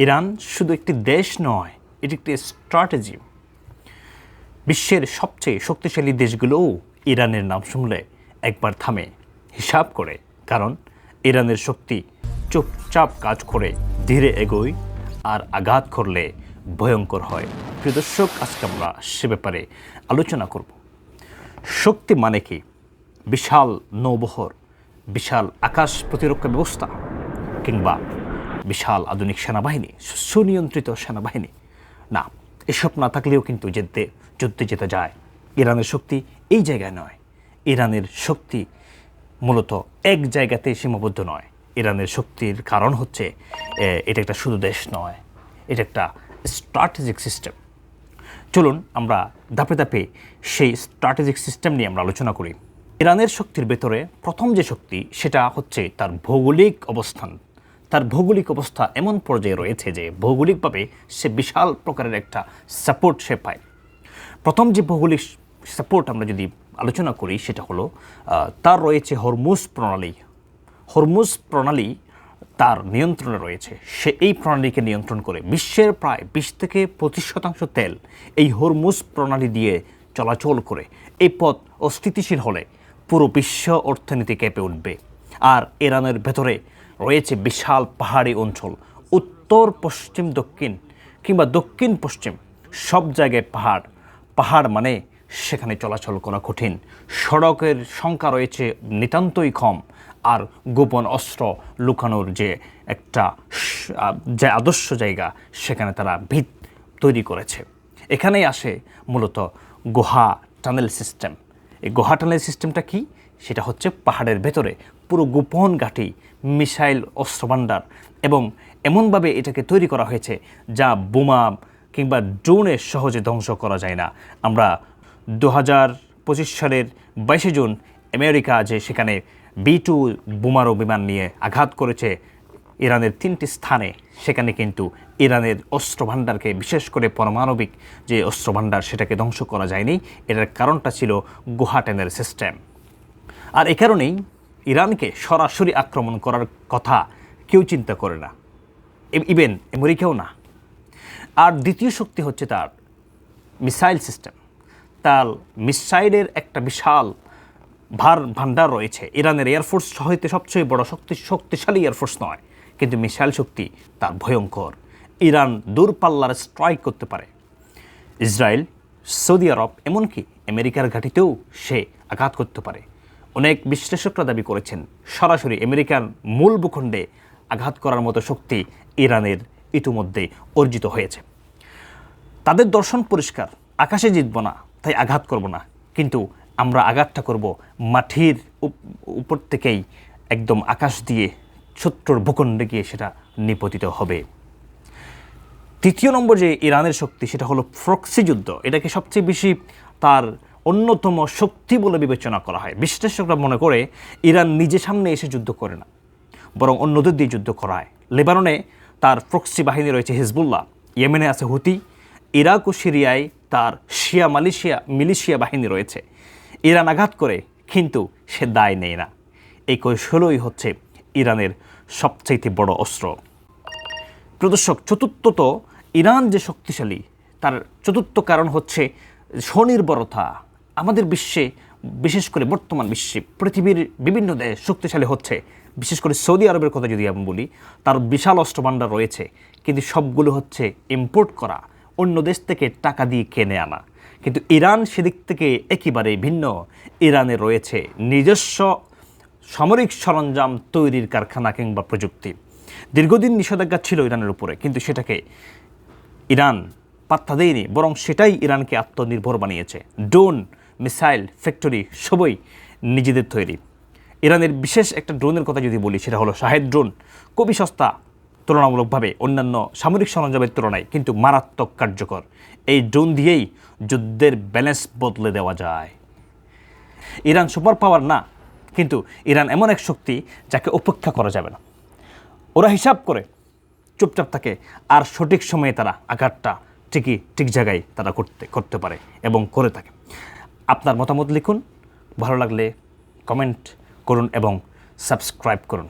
Iran শুধু একটি দেশ নয়, এটি একটি স্ট্র্যাটেজি। বিশ্বের সবচেয়ে শক্তিশালী দেশগুলোও ইরানের নাম শুনলে একবার থামে, হিসাব করে। কারণ ইরানের শক্তি চুপচাপ কাজ করে, ধীরে এগোয়, আর আঘাত করলে ভয়ঙ্কর হয়। প্রিয় দর্শক, আজকে আমরা সে ব্যাপারে আলোচনা করব। শক্তি মানে কি? বিশাল নৌবহর, বিশাল আকাশ প্রতিরক্ষা ব্যবস্থা, কিংবা বিশাল আধুনিক সেনাবাহিনী, সুনিয়ন্ত্রিত সেনাবাহিনী? না, এসব না থাকলেও কিন্তু যুদ্ধে যেতে যায়। ইরানের শক্তি এই জায়গায় নয়। ইরানের শক্তি মূলত এক জায়গাতে সীমাবদ্ধ নয়। ইরানের শক্তির কারণ হচ্ছে এটা একটা শুধু দেশ নয়, এটা একটা স্ট্র্যাটেজিক সিস্টেম। চলুন আমরা ধাপে ধাপে সেই স্ট্র্যাটেজিক সিস্টেম নিয়ে আমরা আলোচনা করি। ইরানের শক্তির ভেতরে প্রথম যে শক্তি, সেটা হচ্ছে তার ভৌগোলিক অবস্থান। তার ভৌগোলিক অবস্থা এমন পর্যায়ে রয়েছে যে ভৌগোলিকভাবে সে বিশাল প্রকারের একটা সাপোর্ট সে পায়। প্রথম যে ভৌগোলিক সাপোর্ট আমরা যদি আলোচনা করি, সেটা হলো তার রয়েছে হরমুজ প্রণালী। হরমুজ প্রণালী তার নিয়ন্ত্রণে রয়েছে। সে এই প্রণালীকে নিয়ন্ত্রণ করে। বিশ্বের প্রায় 20-25% তেল এই হরমুজ প্রণালী দিয়ে চলাচল করে। এই পথ অস্থিতিশীল হলে পুরো বিশ্ব অর্থনীতি কেঁপে উঠবে। আর ইরানের ভেতরে রয়েছে বিশাল পাহাড়ি অঞ্চল, উত্তর পশ্চিম দক্ষিণ কিংবা দক্ষিণ পশ্চিম সব জায়গায় পাহাড়। পাহাড় মানে সেখানে চলাচল করা কঠিন। সড়কের সংখ্যা রয়েছে নিতান্তই কম। আর গোপন অস্ত্র লুকানোর যে একটা যে আদর্শ জায়গা, সেখানে তারা ভিত তৈরি করেছে। এখানেই আসে মূলত গুহা টানেল সিস্টেম। এই গুহা টানেল সিস্টেমটা কি? সেটা হচ্ছে পাহাড়ের ভেতরে পুরো গোপন ঘাঁটি, মিসাইল অস্ত্রভাণ্ডার, এবং এমনভাবে এটাকে তৈরি করা হয়েছে যা বোমা কিংবা ড্রোনে সহজে ধ্বংস করা যায় না। আমরা 2025 সালের 22 জুন আমেরিকা যে সেখানে B-2 বোমারু বিমান নিয়ে আঘাত করেছে ইরানের 3টি স্থানে, সেখানে কিন্তু ইরানের অস্ত্রভাণ্ডারকে, বিশেষ করে পারমাণবিক যে অস্ত্রভাণ্ডার, সেটাকে ধ্বংস করা যায়নি। এটার কারণটা ছিল গুহা টানেল সিস্টেম। আর এ কারণেই ইরানকে সরাসরি আক্রমণ করার কথা কেউ চিন্তা করে না, ইভেন আমেরিকাও না। আর দ্বিতীয় শক্তি হচ্ছে তার মিসাইল সিস্টেম। তার মিসাইলের একটা বিশাল ভাণ্ডার রয়েছে। ইরানের এয়ারফোর্স হইতে সবচেয়ে বড় শক্তিশালী এয়ারফোর্স নয়, কিন্তু মিসাইল শক্তি তার ভয়ঙ্কর। ইরান দূরপাল্লার স্ট্রাইক করতে পারে। ইসরায়েল, সৌদি আরব, এমনকি আমেরিকার ঘাঁটিতেও সে আঘাত করতে পারে। অনেক বিশ্লেষকরা দাবি করেছেন সরাসরি আমেরিকার মূল ভূখণ্ডে আঘাত করার মতো শক্তি ইরানের ইতিমধ্যে অর্জিত হয়েছে। তাদের দর্শন পরিষ্কার, আকাশে জিতব না, তাই আঘাত করব না, কিন্তু আমরা আঘাতটা করব মাটির উপর থেকেই, একদম আকাশ দিয়ে শত্রুর ভূখণ্ডে গিয়ে সেটা নিপতিত হবে। তৃতীয় নম্বর যে ইরানের শক্তি, সেটা হলো প্রক্সি যুদ্ধ। এটাকে সবচেয়ে বেশি তার অন্যতম শক্তি বলে বিবেচনা করা হয়। বিশ্লেষকরা মনে করে ইরান নিজে সামনে এসে যুদ্ধ করে না, বরং অন্যদের দিয়ে যুদ্ধ করায়। লেবাননে তার প্রক্সি বাহিনী রয়েছে হিজবুল্লাহ, ইয়েমেনে আছে হুতি, ইরাক ও সিরিয়ায় তার শিয়া মিলিশিয়া বাহিনী রয়েছে। ইরান আঘাত করে, কিন্তু সে দায় নেয় না। এই কৌশলই হচ্ছে ইরানের সবচাইতে বড় অস্ত্র। প্রদর্শক, চতুর্থত ইরান যে শক্তিশালী, তার চতুর্থ কারণ হচ্ছে স্বনির্ভরতা। আমাদের বিশ্বে, বিশেষ করে বর্তমান বিশ্বে পৃথিবীর বিভিন্ন দেশ শক্তিশালী হচ্ছে। বিশেষ করে সৌদি আরবের কথা যদি আমি বলি, তার বিশাল অস্ত্রভাণ্ডার রয়েছে, কিন্তু সবগুলো হচ্ছে ইম্পোর্ট করা, অন্য দেশ থেকে টাকা দিয়ে কিনে আনা। কিন্তু ইরান সেদিক থেকে একেবারে ভিন্ন। ইরানে রয়েছে নিজস্ব সামরিক সরঞ্জাম তৈরির কারখানা কিংবা প্রযুক্তি। দীর্ঘদিন নিষেধাজ্ঞা ছিল ইরানের উপরে, কিন্তু সেটাকে ইরান পাত্তা দেয়নি, বরং সেটাই ইরানকে আত্মনির্ভর বানিয়েছে। ড্রোন, মিসাইল ফ্যাক্টরি সবই নিজেদের তৈরি। ইরানের বিশেষ একটা ড্রোনের কথা যদি বলি, সেটা হলো শাহেদ ড্রোন। খুবই সস্তা তুলনামূলকভাবে অন্যান্য সামরিক সরঞ্জামের তুলনায়, কিন্তু মারাত্মক কার্যকর। এই ড্রোন দিয়েই যুদ্ধের ব্যালেন্স বদলে দেওয়া যায়। ইরান সুপার পাওয়ার না, কিন্তু ইরান এমন এক শক্তি যাকে উপেক্ষা করা যাবে না। ওরা হিসাব করে চুপচাপ থাকে, আর সঠিক সময়ে তারা আঘাতটা ঠিক জায়গায় তারা করতে পারে এবং করে থাকে। আপনার মতামত লিখুন, ভালো লাগলে কমেন্ট করুন এবং সাবস্ক্রাইব করুন।